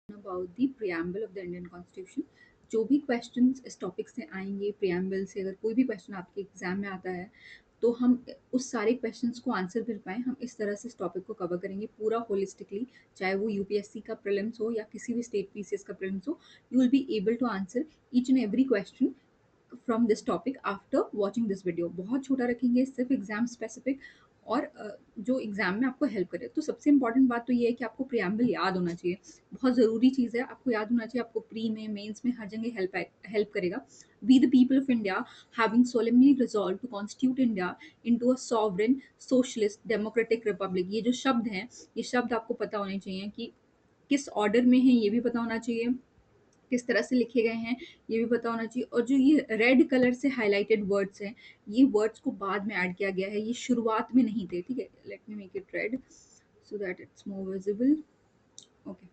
About the preamble of the Indian constitution. जो भी questions इस टॉपिक से आएंगे, प्रियम्बल से अगर कोई भी क्वेश्चन आपके एग्जाम में आता है तो हम उस सारे क्वेश्चंस को आंसर कर पाएँ, हम इस तरह से इस टॉपिक को कवर करेंगे पूरा होलिस्टिकली। चाहे वो यूपीएससी का प्रीलिम्स हो या किसी भी स्टेट पीसीएस का प्रीलिम्स हो, you will be able to answer each and every question from this topic after watching this video. बहुत छोटा रखेंगे, सिर्फ एग्जाम स्पेसिफिक और जो एग्जाम में आपको हेल्प करे। तो सबसे इंपॉर्टेंट बात तो ये है कि आपको प्रियम्बल याद होना चाहिए, बहुत ज़रूरी चीज़ है, आपको याद होना चाहिए। आपको प्री में, मेंस में, हर जगह हेल्प करेगा। We the people of India having solemnly resolved to constitute India into a sovereign socialist democratic republic। ये जो शब्द हैं, ये शब्द आपको पता होने चाहिए कि किस ऑर्डर में है, ये भी पता होना चाहिए, किस तरह से लिखे गए हैं ये भी पता होना चाहिए। और जो ये रेड कलर से हाईलाइटेड वर्ड्स हैं, ये वर्ड्स को बाद में ऐड किया गया है, ये शुरुआत में नहीं थे। ठीक है, let me make it red so that it's more visible. Okay,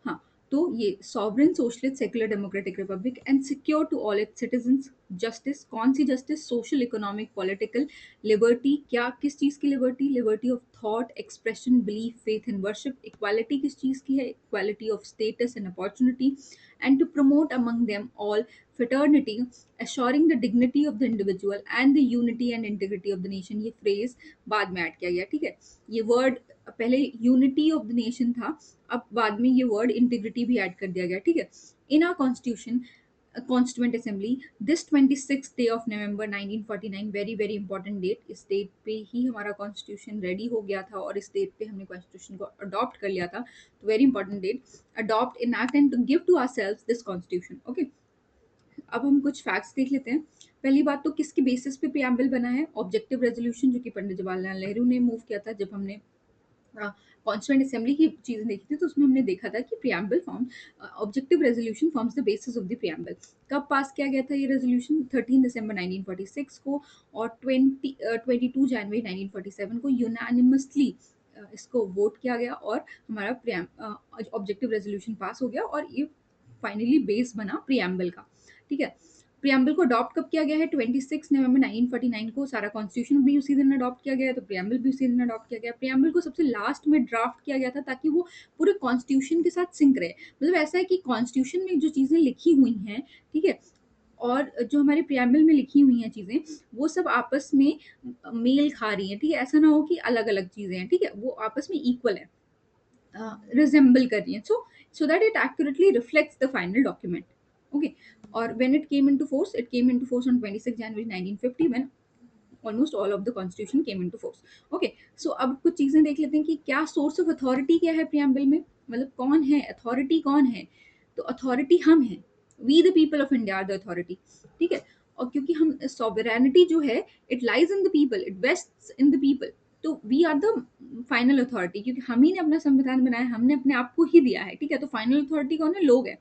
हाँ, तो ये sovereign socialist secular democratic republic and secure to all its citizens justice. कौन सी justice? Social, economic, political liberty. क्या, किस चीज़ की liberty? Liberty of thought, expression, belief, faith and worship. Equality किस चीज़ की है? Equality of status and opportunity. And to promote among them all fraternity, assuring the dignity of the individual and the unity and integrity of the nation। ये phrase बाद में add किया गया। ठीक है, ये वर्ड पहले यूनिटी ऑफ द नेशन था, अब बाद में ये वर्ड इंटीग्रिटी भी ऐड कर दिया गया। ठीक है, in our constitution constituent assembly this 26 day of November 1949, very very important date. इस डेट पे ही हमारा कॉन्स्टिट्यूशन रेडी हो गया था और इस डेट पे हमने कॉन्स्टिट्यूशन को अडॉप्ट कर लिया था। तो very important date, adopt, enact and to give to ourselves this constitution. Okay, अब हम कुछ फैक्ट्स देख लेते हैं। पहली बात तो किसके बेसिस पे प्रियम्बल बना है? ऑब्जेक्टिव रेजोल्यूशन, जो कि पंडित जवाहरलाल नेहरू ने मूव किया था। जब हमने कॉन्स्टिट्यूएंट असेंबली की चीज़ें देखी थी तो उसमें हमने देखा था कि preamble form, objective resolution forms the basis of the preamble. कब पास किया गया था ये रेजोल्यूशन? 13 दिसंबर 1946 को, और 22 जनवरी 1947 को यूनानिमसली इसको वोट किया गया और हमारा ऑब्जेक्टिव रेजोल्यूशन पास हो गया और ये फाइनली बेस बना प्रियम्बल का। ठीक है, प्रियम्बल को अडॉप्ट कब किया गया है? 26 नवंबर 1949 को। सारा कॉन्स्टिट्यूशन भी उसी दिन अडॉप्ट किया गया है, तो प्रियम्बल भी उसी दिन अडॉप्ट किया गया। प्रियम्बल को सबसे लास्ट में ड्राफ्ट किया गया था ताकि वो पूरे कॉन्स्टिट्यूशन के साथ सिंक रहे। मतलब ऐसा है कि कॉन्स्टिट्यूशन में जो चीज़ें लिखी हुई हैं, ठीक है, और जो हमारे प्रियम्बल में लिखी हुई हैं चीज़ें, वो सब आपस में मेल खा रही हैं। ठीक है, ऐसा ना हो कि अलग अलग चीज़ें हैं। ठीक है, वो आपस में इक्वल है, रिजेंबल कर रही हैं, so that it accurately reflects the final document। Okay, और when it came into force, it came into force on 26 January 1950 when almost all of the constitution came into force. Okay, so अब कुछ चीज़ें देख लेते हैं कि क्या source of authority क्या है प्रियम्बल में, मतलब कौन है अथॉरिटी, कौन है? तो अथॉरिटी हम हैं, we the people of India are the authority. ठीक है, और क्योंकि हम सॉवरेनिटी जो है it lies in the people, it vests in the people, तो we are the final authority, क्योंकि हम ही ने अपना संविधान बनाया, हमने अपने आप को ही दिया है। ठीक है, तो फाइनल अथॉरिटी कौन है? लोग है।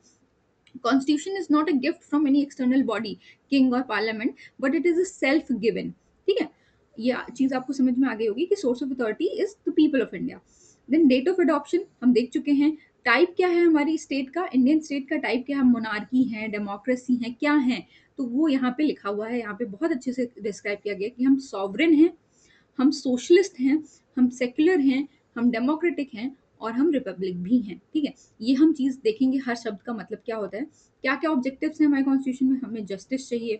Constitution is not a gift from any external body, king or parliament, but it is a self given। ठीक है, ये चीज आपको समझ में आ गई होगी कि source of authority is the people of India. Then date of adoption हम देख चुके हैं। टाइप क्या है हमारी स्टेट का, इंडियन स्टेट का टाइप क्या है? हम मोनार्की हैं, डेमोक्रेसी हैं, क्या है? तो वो यहाँ पे लिखा हुआ है, यहाँ पे बहुत अच्छे से डिस्क्राइब किया गया कि हम सॉवरेन हैं, हम सोशलिस्ट हैं, हम सेक्युलर हैं, हम डेमोक्रेटिक हैं और हम रिपब्लिक भी हैं। ठीक है, ये हम चीज़ देखेंगे, हर शब्द का मतलब क्या होता है, क्या क्या ऑब्जेक्टिव्स हैं हमारे कॉन्स्टिट्यूशन में। हमें जस्टिस चाहिए,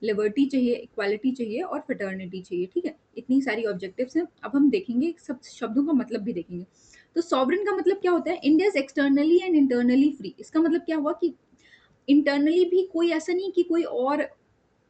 लिबर्टी चाहिए, इक्वालिटी चाहिए और फ्रेटर्निटी चाहिए। ठीक है, इतनी सारी ऑब्जेक्टिव्स हैं। अब हम देखेंगे सब शब्दों का मतलब भी देखेंगे। तो सॉवरेन का मतलब क्या होता है? India is externally and internally free. इसका मतलब क्या हुआ कि इंटरनली भी कोई ऐसा नहीं कि कोई और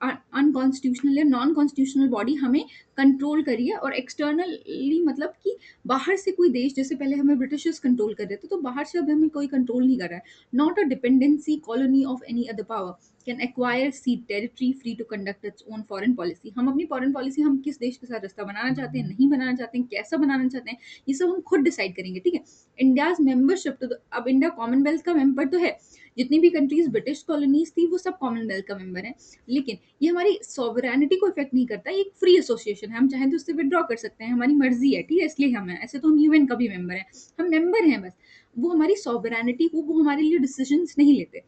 अनकॉन्स्टिट्यूशनल या नॉन कॉन्स्टिट्यूशनल बॉडी हमें कंट्रोल करी है, और एक्सटर्नली मतलब कि बाहर से कोई देश, जैसे पहले हमें ब्रिटिशर्स कंट्रोल कर रहे थे, तो बाहर से अब हमें कोई कंट्रोल नहीं कर रहा है। Not a dependency colony of any other power can acquire sea territory free to conduct its own foreign policy. हम अपनी फॉरेन पॉलिसी, हम किस देश के साथ रास्ता बनाना चाहते हैं, नहीं बनाना चाहते हैं, कैसा बनाना चाहते हैं, ये सब हम खुद डिसाइड करेंगे। ठीक है, इंडियाज मेंबरशिप, तो अब इंडिया कॉमनवेल्थ का मेंबर तो है, जितनी भी कंट्रीज ब्रिटिश कॉलोनीज थी वो सब कॉमनवेल्थ का मेंबर है, लेकिन ये हमारी सॉवरेनिटी को इफेक्ट नहीं करता। ये एक फ्री एसोसिएशन है, हम चाहें तो उससे विड्रॉ कर सकते हैं, हमारी मर्जी है। ठीक है, इसलिए हम हैं, ऐसे तो हम यूएन का भी मेंबर है, हम मेंबर हैं बस। वो हमारी सॉवरेनिटी को, वो हमारे लिए डिसीजंस नहीं लेते।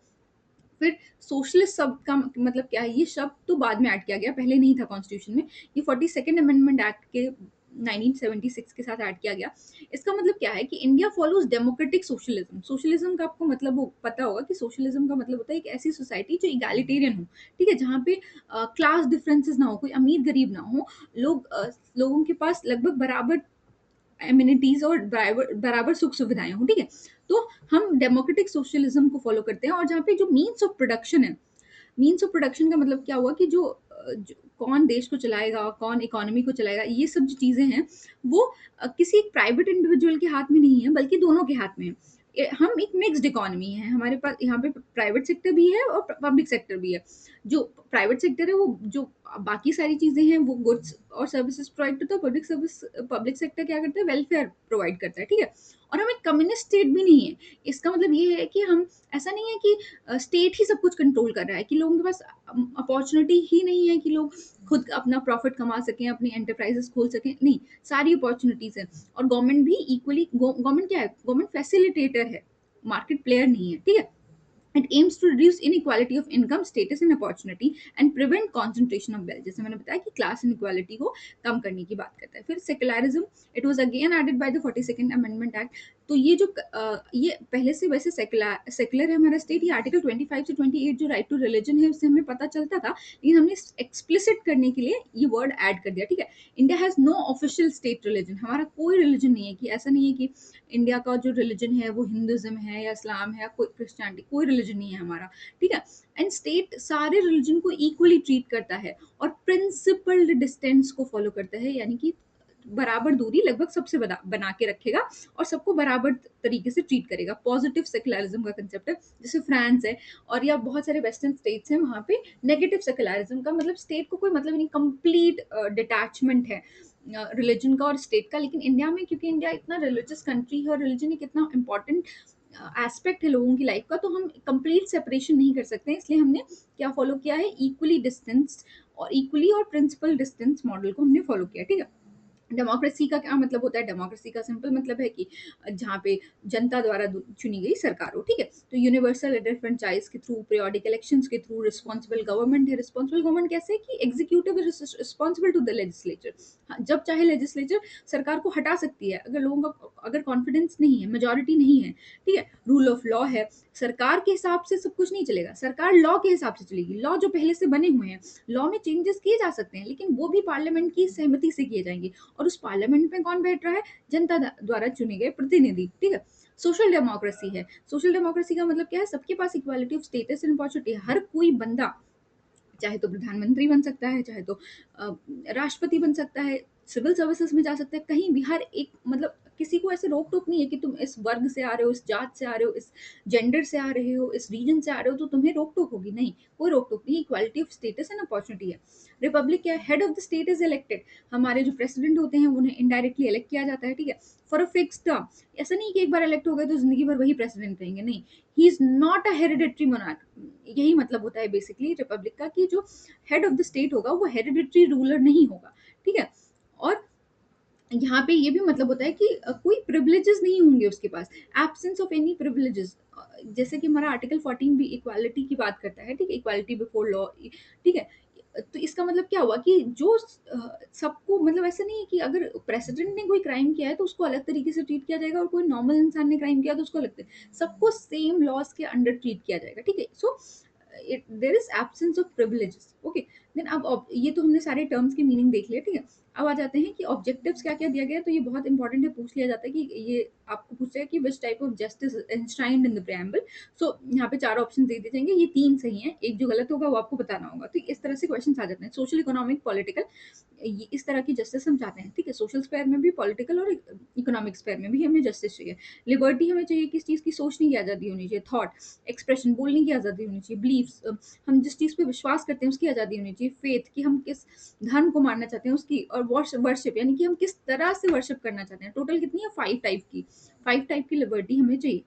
फिर सोशलिस्ट शब्द का मतलब क्या है? ये शब्द तो बाद में ऐड किया गया, पहले नहीं था कॉन्स्टिट्यूशन में। ये 42nd अमेंडमेंट एक्ट के 1976 के साथ ऐड किया गया। इसका मतलब क्या है कि India follows democratic socialism. Socialism का आपको मतलब वो पता होगा कि सोशलिज्म का मतलब होता है एक ऐसी सोसाइटी जो इगैलिटेरियन हो, ठीक है, जहाँ पे क्लास डिफरेंसेस ना हो, कोई अमीर गरीब ना हो, लोगों के पास लगभग बराबर एमिनिटीज और बराबर बराबर सुख सुविधाएं हों, ठीक है। तो हम डेमोक्रेटिक सोशलिज्म को फॉलो करते हैं, और जहाँ पे जो मीन्स ऑफ प्रोडक्शन है, मीन्स ऑफ प्रोडक्शन का मतलब क्या हुआ कि कौन देश को चलाएगा, कौन इकोनॉमी को चलाएगा, ये सब जो चीज़ें हैं वो किसी एक प्राइवेट इंडिविजुअल के हाथ में नहीं है, बल्कि दोनों के हाथ में है। हम एक मिक्स्ड इकोनॉमी है, हमारे पास यहाँ पे प्राइवेट सेक्टर भी है और पब्लिक सेक्टर भी है। जो प्राइवेट सेक्टर है वो जो बाकी सारी चीज़ें हैं वो गुड्स और सर्विसेज प्रोवाइड करता है, पब्लिक सेक्टर क्या करता है, वेलफेयर प्रोवाइड करता है, ठीक है। और हम एक कम्युनिस्ट स्टेट भी नहीं है। इसका मतलब ये है कि हम, ऐसा नहीं है कि स्टेट ही सब कुछ कंट्रोल कर रहा है, कि लोगों के पास अपॉर्चुनिटी ही नहीं है कि लोग खुद अपना प्रॉफिट कमा सकें, अपनी एंटरप्राइजेस खोल सकें, नहीं, सारी अपॉर्चुनिटीज है। और गवर्नमेंट भी इक्वली, गवर्नमेंट क्या है, गवर्नमेंट फैसिलिटेटर है, मार्केट प्लेयर नहीं है, ठीक है। It aims to reduce inequality of income, status and opportunity and prevent concentration of wealth। जैसे मैंने बताया कि क्लास इनइक्वालिटी को कम करने की बात करता है। फिर secularism, it was again added by the 42nd amendment act. तो ये पहले से वैसे सेकुलर है हमारा स्टेट। ये आर्टिकल 25 से 28 जो राइट टू रिलीजन है उससे हमें पता चलता था, लेकिन हमने एक्सप्लिसिट करने के लिए ये वर्ड ऐड कर दिया, ठीक है। India has no official state religion, हमारा कोई रिलीजन नहीं है, कि ऐसा नहीं है कि इंडिया का जो रिलीजन है वो हिंदुज्म है या इस्लाम है या कोई क्रिश्चियनिटी, कोई रिलीजन नहीं है हमारा, ठीक है। एंड स्टेट सारे रिलीजन को इक्वली ट्रीट करता है और प्रिंसिपल्ड डिस्टेंस को फॉलो करता है, यानी कि बराबर दूरी लगभग सबसे बना के रखेगा और सबको बराबर तरीके से ट्रीट करेगा। पॉजिटिव सेकुलरिज्म का कंसेप्ट है, जैसे फ्रांस है और या बहुत सारे वेस्टर्न स्टेट्स हैं, वहाँ पे नेगेटिव सेकुलरिज्म का मतलब स्टेट को कोई मतलब नहीं, कंप्लीट डिटैचमेंट है रिलीजन का और स्टेट का। लेकिन इंडिया में, क्योंकि इंडिया इतना रिलीजियस कंट्री है और रिलीजन एक इतना इंपॉर्टेंट एस्पेक्ट है लोगों की लाइफ का, तो हम कंप्लीट सेपरेशन नहीं कर सकते, इसलिए हमने क्या फॉलो किया है, इक्वली डिस्टेंस और इक्वली और प्रिंसिपल डिस्टेंस मॉडल को हमने फॉलो किया, ठीक है। डेमोक्रेसी का क्या मतलब होता है, डेमोक्रेसी का सिंपल मतलब है कि जहाँ पे जनता द्वारा चुनी गई सरकार हो, ठीक है। तो यूनिवर्सल फ्रेंचाइज के थ्रू, पीरियोडिक इलेक्शंस के थ्रू, रिस्पॉन्सिबल गवर्नमेंट है। रिस्पॉन्सिबल गवर्नमेंट कैसे है कि executive is responsible to the legislature. जब चाहे लेजिस्लेचर सरकार को हटा सकती है, अगर लोगों का अगर कॉन्फिडेंस नहीं है, मेजोरिटी नहीं है, ठीक है। रूल ऑफ लॉ है, सरकार के हिसाब से सब कुछ नहीं चलेगा, सरकार लॉ के हिसाब से चलेगी। लॉ जो पहले से बने हुए हैं, लॉ में चेंजेस किए जा सकते हैं, लेकिन वो भी पार्लियामेंट की सहमति से किए जाएंगे। और उस पार्लियामेंट में कौन बैठ रहा है, जनता द्वारा चुने गए प्रतिनिधि, ठीक है। सोशल डेमोक्रेसी है। सोशल डेमोक्रेसी का मतलब क्या है, सबके पास equality of status and opportunity है। हर कोई बंदा चाहे तो प्रधानमंत्री बन सकता है, चाहे तो राष्ट्रपति बन सकता है, सिविल सर्विसेज में जा सकता है, कहीं भी हर एक, मतलब किसी को ऐसे रोक टोक नहीं है कि तुम इस वर्ग से आ रहे हो, इस जात से आ रहे हो, इस जेंडर से आ रहे हो, इस रीजन से आ रहे हो तो तुम्हें रोक टोक होगी, नहीं, कोई रोक टोक नहीं। Equality of status and opportunity है। रिपब्लिक क्या है, head of the state is elected. हमारे जो प्रेसिडेंट होते हैं उन्हें इनडायरेक्टली इलेक्ट किया जाता है, ठीक है, फॉर अ फिक्स टर्म। ऐसा नहीं कि एक बार इलेक्ट हो गए तो जिंदगी भर वही प्रेसिडेंट रहेंगे, नहीं, he is not a hereditary monarch. यही मतलब होता है बेसिकली रिपब्लिक का, कि जो हेड ऑफ द स्टेट होगा वो हेरिडिटरी रूलर नहीं होगा, ठीक है। और यहाँ पे ये भी मतलब होता है कि कोई प्रिविलेजेस नहीं होंगे उसके पास, एब्सेंस ऑफ एनी प्रिविलेजेस। जैसे कि हमारा आर्टिकल 14 भी इक्वालिटी की बात करता है, ठीक है, इक्वालिटी बिफोर लॉ, ठीक है। तो इसका मतलब क्या हुआ कि जो सबको, मतलब ऐसा नहीं है कि अगर प्रेसिडेंट ने कोई क्राइम किया है तो उसको अलग तरीके से ट्रीट किया जाएगा, और कोई नॉर्मल इंसान ने क्राइम किया तो उसको अलग सबको सेम लॉज के अंडर ट्रीट किया जाएगा, ठीक है। So there is absence of privileges, okay. Then अब ये तो हमने सारे टर्म्स की मीनिंग देख लिया, ठीक है। अब आ जाते हैं कि ऑब्जेक्टिव्स क्या क्या दिया गया है। तो ये बहुत इंपॉर्टेंट है, पूछ लिया जाता है कि ये आपको पूछता है कि which type of justice enshrined in the preamble. So यहाँ पे चार ऑप्शन दे दिए जाएंगे, ये तीन सही हैं, एक जो गलत होगा वो आपको बताना होगा। तो इस तरह से क्वेश्चन आ जाते हैं। सोशल, इकोनॉमिक, पॉलिटिकल, इस तरह की जस्टिस हम चाहते हैं, ठीक है। सोशल स्फेयर में भी, पॉलिटिकल और इकोनॉमिक स्फेयर में भी हमें जस्टिस चाहिए। लिबर्टी हमें चाहिए, किस चीज़ की, सोचने की आज़ादी होनी चाहिए, थॉट एक्सप्रेशन, बोलने की आज़ादी होनी चाहिए, बिलीफ्स, हम जिस चीज़ पे विश्वास करते हैं उसकी आज़ादी होनी चाहिए, फेथ कि हम किस धर्म को मानना चाहते हैं उसकी, और वर्शिप यानी कि हम किस तरह से वर्शिप करना चाहते हैं। टोटल कितनी है, 5 टाइप की, 5 टाइप की लिबर्टी हमें चाहिए।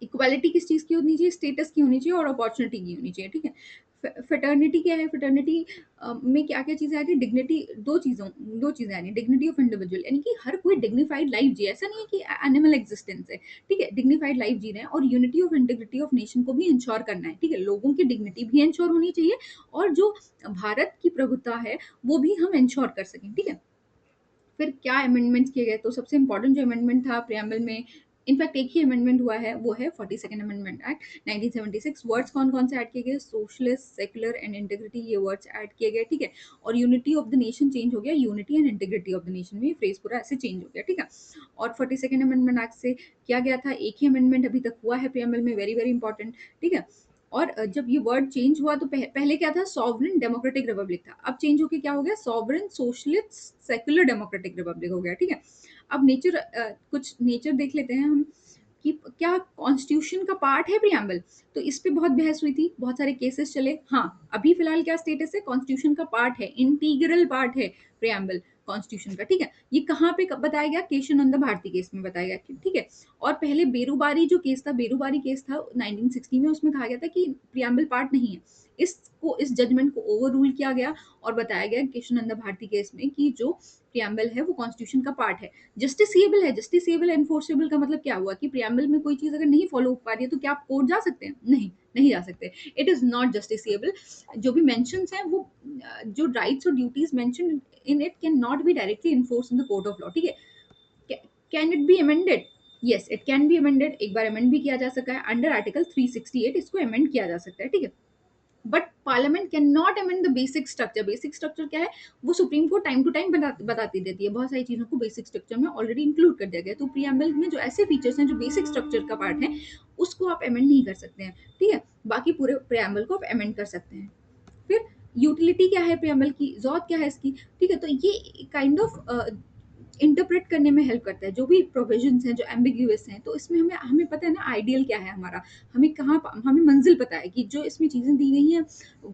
इक्वालिटी किस चीज़ की होनी चाहिए, स्टेटस की होनी चाहिए और अपॉर्चुनिटी की होनी चाहिए, ठीक है। फेटर्निटी क्या है, फेटर्निटी में क्या क्या चीज़ें आ रही है, डिग्निटी, दो चीज़ें आ रही है, डिग्निटी ऑफ इंडिविजुअल, यानी कि हर कोई डिग्निफाइड लाइफ जिए, ऐसा नहीं है कि एनिमल एग्जिस्टेंस है, ठीक है, डिग्निफाइड लाइफ जी रहे हैं। और unity of integrity of nation को भी इंश्योर करना है, ठीक है, लोगों की डिग्निटी भी इंश्योर होनी चाहिए और जो भारत की प्रभुता है वो भी हम इंश्योर कर सकें, ठीक है। फिर क्या अमेंडमेंट्स किए गए, तो सबसे इम्पोर्टेंट जो अमेंडमेंट था प्रियम्बल में, इनफैक्ट एक ही अमेंडमेंट हुआ है, वो है 42nd अमेंडमेंट एक्ट 1976। वर्ड्स कौन कौन से ऐड किए गए, सोशलिस्ट, सेक्युलर एंड इंटीग्रिटी, ये वर्ड्स ऐड किए गए, ठीक है। और unity of the nation change हो गया, unity and integrity of the nation में फ्रेज पूरा ऐसे चेंज हो गया, ठीक है। और 42nd अमेंडमेंट एक्ट से किया गया था, एक ही अमेंडमेंट अभी तक हुआ है प्रियम्बल में, वेरी वेरी इंपॉर्टेंट, ठीक है। और जब ये वर्ड चेंज हुआ तो पहले क्या था, सॉवरेन डेमोक्रेटिक रिपब्लिक था, अब चेंज होके क्या हो गया, sovereign socialist secular democratic Republic हो गया, ठीक है। अब नेचर, कुछ नेचर देख लेते हैं हम कि क्या कॉन्स्टिट्यूशन का पार्ट है प्रियम्बल। तो इस पे बहुत बहस हुई थी, बहुत सारे केसेस चले। हाँ, अभी फिलहाल क्या स्टेटस है, कॉन्स्टिट्यूशन का पार्ट है, इंटीग्रल पार्ट है प्रियम्बल कॉन्स्टिट्यूशन का, ठीक है। ये कहाँ पे बताया गया, केशवानंद भारती केस में बताया गया, ठीक है। और पहले बेरूबारी जो केस था, बेरूबारी केस था 1960 में, उसमें कहा गया था कि प्रियम्बल पार्ट नहीं है। इसको, इस जजमेंट को ओवर रूल किया गया और बताया गया केशवानंद भारती केस में कि जो प्रियम्बल है वो कॉन्स्टिट्यूशन का पार्ट है, जस्टिसेबल है। जस्टिसेबल एनफोर्सेबल का मतलब क्या हुआ कि प्रियम्बल में कोई चीज अगर नहीं फॉलो हो पा रही है तो क्या आप कोर्ट जा सकते हैं, नहीं, नहीं जा सकते। It is not justiciable. जो भी मेंशंस हैं वो, जो राइट्स और duties mention in it can not be directly enforce in the court of law, ठीक है। Can it be amended, yes it can be amended, एक बार अमेंड भी किया जा सकता है अंडर आर्टिकल 368, इसको अमेंड किया जा सकता है, ठीक है। But parliament can not amend the basic structure. Basic structure क्या है, वो supreme court time to time बताती रहती है, बहुत सारी चीजों को बेसिक स्ट्रक्चर में ऑलरेडी इंक्लूड कर दिया गया। तो प्रियम्बल में जो ऐसे फीचर्स हैं जो बेसिक स्ट्रक्चर का पार्ट है, उसको आप अमेंड नहीं कर सकते हैं, ठीक है। बाकी पूरे प्रियम्बल को आप अमेंड कर सकते हैं। फिर यूटिलिटी क्या है प्रियम्बल की, जरूरत क्या है इसकी, ठीक है। तो ये काइंड ऑफ इंटरप्रेट करने में हेल्प करता है, जो भी प्रोविजंस हैं जो एम्बिग्यूअस हैं, तो इसमें हमें हमें पता है ना आइडियल क्या है हमारा, हमें कहाँ, हमें मंजिल पता है कि जो इसमें चीज़ें दी गई हैं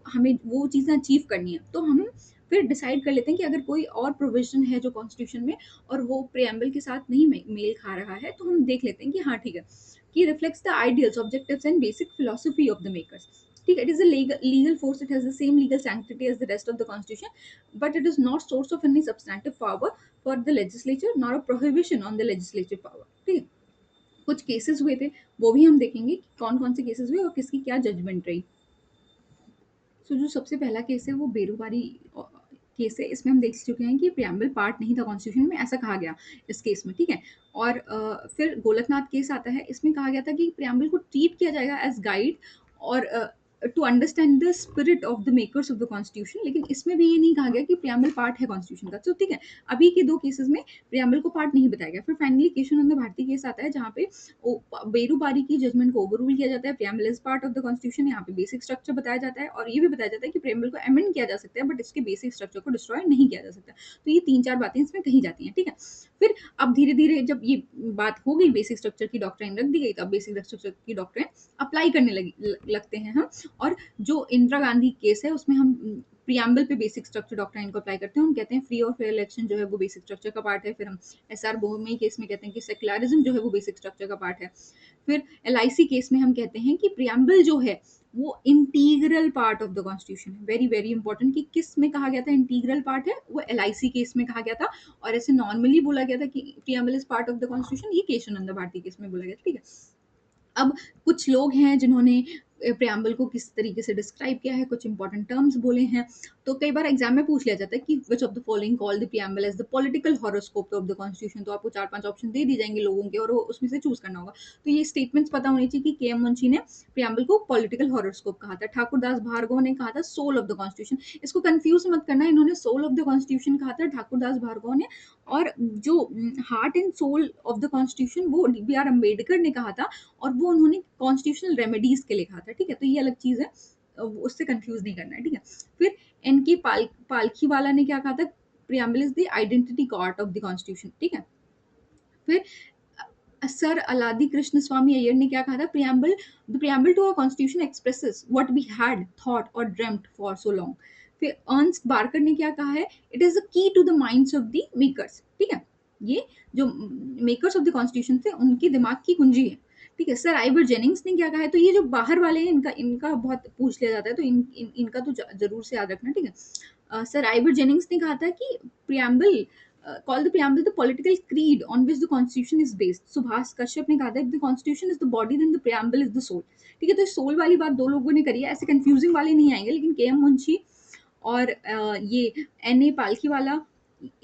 हमें वो चीज़ें अचीव करनी है। तो हम फिर डिसाइड कर लेते हैं कि अगर कोई और प्रोविजन है जो कॉन्स्टिट्यूशन में और वो प्रियम्बल के साथ नहीं मेल खा रहा है, तो हम देख लेते हैं कि हाँ ठीक है, कि reflects the ideals, objectives and basic philosophy of the makers, ठीक है। It is a legal force, it has the same legal sanctity as the rest of the constitution, but it is not source of any substantive power for the legislature, not a prohibition on the legislative power, ठीक है। कुछ cases हुए थे, वो भी हम देखेंगे कि कौन कौन से केसेस हुए और किसकी क्या जजमेंट रही। सो जो सबसे पहला केस है वो बेरूबारी केस है। इसमें हम देख चुके हैं कि प्रियम्बल पार्ट नहीं था कॉन्स्टिट्यूशन में, ऐसा कहा गया इस केस में, ठीक है। और फिर गोलकनाथ केस आता है, इसमें कहा गया था कि प्रियम्बल को ट्रीट किया जाएगा एज गाइड और to understand the spirit of the makers of the constitution, लेकिन इसमें भी ये नहीं कहा गया कि प्रियम्बल पार्ट है कॉन्स्टिट्यूशन का, तो ठीक है। अभी के दो केसेस में प्रियम्बल को पार्ट नहीं बताया गया। फिर फाइनली केशवानंद भारती केस आता है, जहाँ पे बेरूबारी की जजमेंट को ओवर रूल किया जाता है, preamble is part of the constitution, यहाँ पे बेसिक स्ट्रक्चर बताया जाता है और ये भी बताया जाता है कि प्रियम्बल को अमेंड किया जा सकता है बट इसके बेसिक स्ट्रक्चर को डिस्ट्रॉय नहीं किया जा सकता। तो ये तीन चार बातें इसमें कही जाती हैं, ठीक है। फिर अब धीरे धीरे जब ये बात हो गई, बेसिक स्ट्रक्चर की डॉक्ट्राइन रख दी गई, तब बेसिक स्ट्रक्चर की डॉक्ट्राइन अप्लाई करने लगते हैं हम। और जो इंदिरा गांधी केस है उसमें हम प्रियम्बल पे बेसिक स्ट्रक्चर डॉक्ट्राइन को अप्लाई करते हैं, हम कहते हैं फ्री और फेयर इलेक्शन जो है वो बेसिक स्ट्रक्चर का पार्ट है। फिर हम एसआर बोहमे केस में कहते हैं कि सेक्युलरिज्म जो है वो बेसिक स्ट्रक्चर का पार्ट है। फिर एलआईसी केस में हम कहते हैं कि प्रियम्बल जो है वो integral part of the constitution है। वेरी वेरी इंपॉर्टेंट, कि किस में कहा गया था इंटीग्रल पार्ट है, वो एलआईसी केस में कहा गया था। और ऐसे नॉर्मली बोला गया था कि preamble is part of the constitution, ये केशवानंद भारती केस में बोला गया था, ठीक है। अब कुछ लोग हैं जिन्होंने प्रियम्बल को किस तरीके से डिस्क्राइब किया है, कुछ इंपॉर्टेंट टर्म्स बोले हैं। तो कई बार एग्जाम में पूछ लिया जाता है कि which of the following called the preamble as the political horoscope of the constitution. तो आपको 4-5 ऑप्शन दे दी जाएंगे लोगों के और उसमें से चूज करना होगा। तो ये स्टेटमेंट्स पता होनी चाहिए कि के एम मुंशी ने प्रियम्बल को पॉलिटिकल हॉरोस्कोप कहा था, ठाकुरदास भार्गव ने कहा था सोल ऑफ द कॉन्स्टिट्यूशन। इसको कंफ्यूज मत करना, इन्होंने सोल ऑफ द कॉन्स्टिट्यूशन कहा था ठाकुरदास भार्गव ने, और जो heart and soul of the constitution वो बी आर अम्बेडकर ने कहा था, और वो उन्होंने कॉन्स्टिट्यूशनल रेमेडीज के लिए कहा था, ठीक है। तो ये अलग चीज है, उससे कंफ्यूज नहीं करना है, ठीक है। फिर एनके पालखी वाला ने क्या कहा था, preamble is the identity card of the constitution, ठीक है। फिर सर अलादी कृष्ण स्वामी अय्यर ने क्या कहा था, preamble the preamble to our constitution expresses what we had thought और ड्रीम्ड फॉर सो लॉन्ग। फिर अर्नस्ट बार्कर ने क्या कहा है, it is the key to the minds of the makers, ठीक है। ये जो मेकर्स ऑफ द कॉन्स्टिट्यूशन थे उनकी दिमाग की कुंजी है, ठीक है। सर आइवर जेनिंग्स ने क्या कहा है, तो ये जो बाहर वाले हैं इनका इनका बहुत पूछ लिया जाता है, तो इनका तो जरूर से याद रखना, ठीक है। सर आइवर जेनिंग्स ने कहा था कि preamble called the preamble the political creed on which the constitution is based. Subhash Kashyap ने कहा था if the constitution is the body then the preamble is the soul, ठीक है। तो सोल वाली बात दो लोगों ने करी है, ऐसे कंफ्यूजिंग वाले नहीं आएंगे, लेकिन के एम मुंशी और ये एन ए पालकी वाला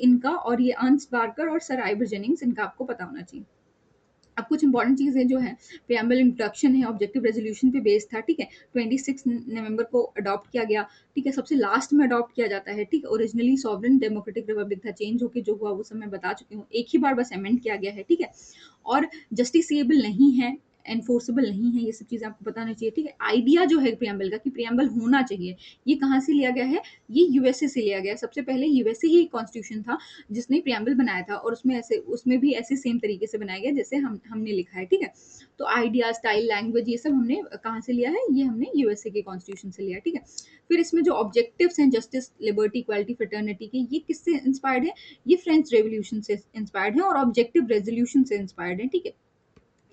इनका और ये अर्न्स्ट बार्कर और सर आइवर जेनिंग्स, इनका आपको पता होना चाहिए। अब कुछ इंपॉर्टेंट चीज़ें जो है, प्रिएम्बल इंट्रोडक्शन है, ऑब्जेक्टिव रेजोल्यूशन पे बेस्ड था, ठीक है। 26 नवंबर को अडॉप्ट किया गया, ठीक है। सबसे लास्ट में अडॉप्ट किया जाता है, ठीक है। ओरिजिनली सॉवरेन डेमोक्रेटिक रिपब्लिक था, चेंज होके जो हुआ वो सब मैं बता चुकी हूँ। एक ही बार बस अमेंड किया गया है, ठीक है। और जस्टिसेबल नहीं है, एनफोर्सेबल नहीं है, ये सब चीज़ें आपको पता होनी चाहिए, ठीक है। आइडिया जो है प्रिएम्बल का कि प्रिएम्बल होना चाहिए, ये कहाँ से लिया गया है? ये यूएसए से लिया गया है। सबसे पहले यूएसए ही कॉन्स्टिट्यूशन था जिसने प्रिएम्बल बनाया था, और उसमें भी ऐसे सेम तरीके से बनाया गया जैसे हमने लिखा है, ठीक है। तो आइडिया, स्टाइल, लैंग्वेज, ये सब हमने कहाँ से लिया है? ये हमने यूएसए के कॉन्स्टिट्यूशन से लिया है, ठीक है। फिर इसमें जो ऑब्जेक्टिव्स हैं, जस्टिस, लिबर्टी, इक्वालिटी, फ्रेटर्निटी के, ये किससे इंस्पायर्ड है? ये फ्रेंच रेवोल्यूशन से इंस्पायर्ड है और ऑब्जेक्टिव रेजोल्यूशन से इंस्पायर्ड है, ठीक है।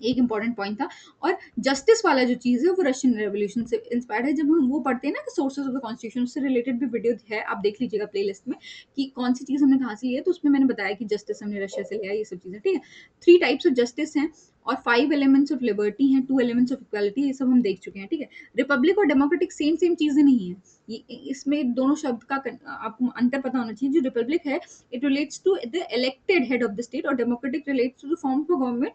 एक इंपॉर्टेंट पॉइंट था। और जस्टिस वाला जो चीज़ है वो रशियन रेवोल्यूशन से इंस्पायर्ड है। जब हम वो पढ़ते हैं ना कि सोर्सेज ऑफ द कॉन्स्टिट्यूशन, उससे रिलेटेड भी वीडियो है, आप देख लीजिएगा प्लेलिस्ट में कि कौन सी चीज़ हमने कहाँ से ली है। तो उसमें मैंने बताया कि जस्टिस हमने रशिया से लिया है, ये सब चीज़ें, ठीक है। 3 टाइप्स ऑफ जस्टिस हैं और 5 एलिमेंट्स ऑफ लिबर्टी हैं, 2 एलिमेंट्स ऑफ इक्वालिटी, ये सब हम देख चुके हैं, ठीक है। रिपब्लिक और डेमोक्रेटिक सेम सेम चीज़ें नहीं है, इसमें दोनों शब्द का आपको अंतर पता होना चाहिए। जो रिपब्लिक है, it relates to the elected head of the state, और democratic relates to the form of government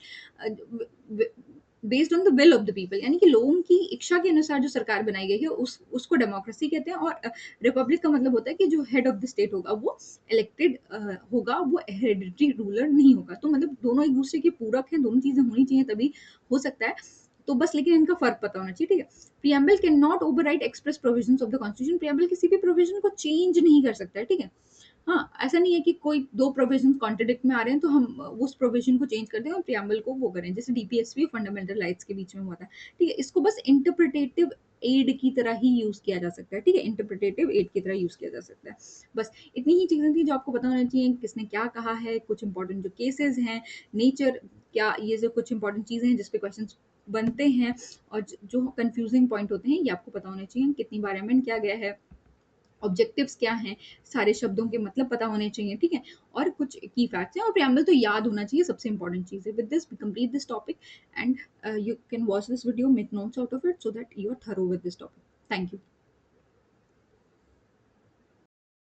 based on the will of the people, यानी कि लोगों की इच्छा के अनुसार जो सरकार बनाई गई है उसको डेमोक्रेसी कहते हैं। और रिपब्लिक का मतलब होता है कि जो हेड ऑफ द स्टेट होगा वो इलेक्टेड होगा, वो हेरिडिटरी रूलर नहीं होगा। तो मतलब दोनों एक दूसरे के पूरक हैं, दोनों चीजें होनी चाहिए तभी हो सकता है। तो बस लेकिन इनका फर्क पता होना चाहिए, ठीक है। Preamble can not overwrite express provisions of the constitution, preamble किसी भी प्रोविजन को चेंज नहीं कर सकता है, ठीक है। हाँ, ऐसा नहीं है कि कोई 2 प्रोविजंस कॉन्ट्रडिक्ट में आ रहे हैं तो हम उस प्रोविजन को चेंज कर दें और प्रिएम्बल को वो करें, जैसे डीपीएसपी फंडामेंटल राइट्स के बीच में हुआ था, ठीक है। इसको बस इंटरप्रिटेटिव एड की तरह ही यूज किया जा सकता है, ठीक है। इंटरप्रिटेटिव एड की तरह यूज किया जा सकता है। बस इतनी ही चीजें थी जो आपको पता होना चाहिए, किसने क्या कहा है, कुछ इंपॉर्टेंट जो केसेस हैं, नेचर क्या, ये जो कुछ इंपॉर्टेंट चीजें हैं जिसपे क्वेश्चन बनते हैं, और जो कंफ्यूजिंग पॉइंट होते हैं ये आपको पता होना चाहिए। कितनी बार अमेंड किया गया है, ऑब्जेक्टिव्स क्या हैं, सारे शब्दों के मतलब पता होने चाहिए, ठीक है। और कुछ की फैक्ट्स हैं, और प्रिएम्बल तो याद होना चाहिए, सबसे इंपॉर्टेंट चीज़ है। With this we complete this topic and you can watch this video, make notes out of it so that you are thorough with this topic. Thank you.